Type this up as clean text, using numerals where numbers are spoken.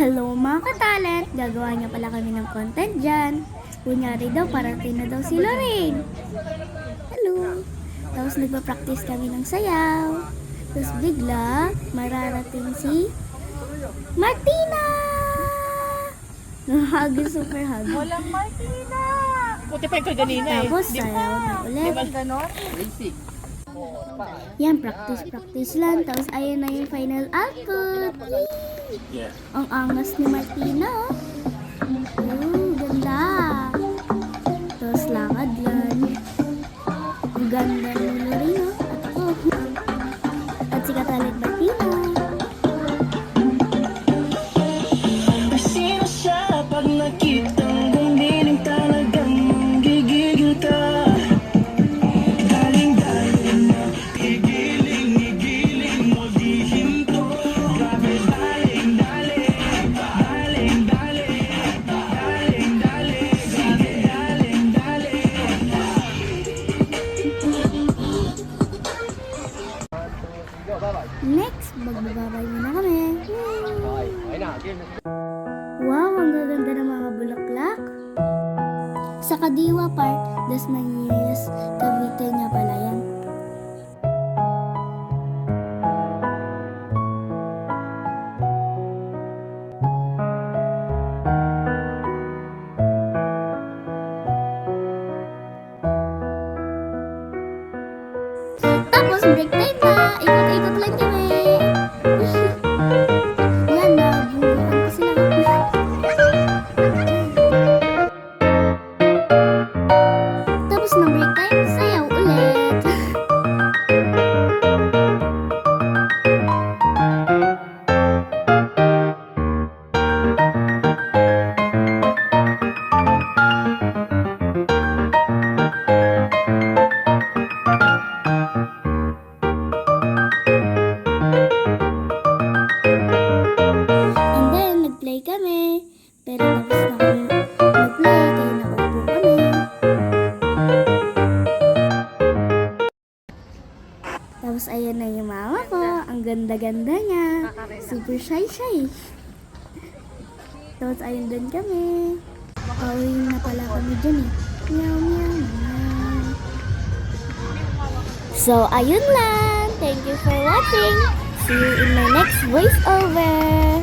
Hello mga katalent! Gagawa niya pala kami ng content dyan. Kunyari daw, parating na daw si Lorraine. Hello! Tapos nagpa-practice kami ng sayaw. Tapos bigla, mararating si Martina! Hug, super hug. Walang Martina! Buti pa yung kaganina eh. Tapos sayaw na ulit. Ganon? Basic. Yan, practice lang. Tapos ayun na yung final output. Yeah. Ang angas ni Martina, oh. Ganda. Tapos lakad yan. Ang ganda ni Lorena. At ako. At si Katalit Martina. Sino siya pag nakitang gumiling talagang manggigigil ka? Galing-galing na igiling mo di hinto. Grabe daling-dali, daling-dali, daling-dali, grabe daling-dali. Next, magbababay muna kami. Wow, ang gaganda ng mga bulaklak. Sa Kadiwa Park, Dasmariñas, Cavite nga pala yan. Tapos break time na, ikot-ikot lang kami. Yan na, bumubukan ko sila. Tapos ng break time, sayaw ulit. And then, nag-play kami. Pero tapos na kami nag-play, kaya nakaupo kami. Tapos ayan na yung mama ko. Ang ganda-ganda niya. Super shy-shy. Tapos ayun din kami. Pauwi na pala kami dyan eh. Meow, meow, meow. So, ayun lang. Thank you for watching. See you in my next voiceover.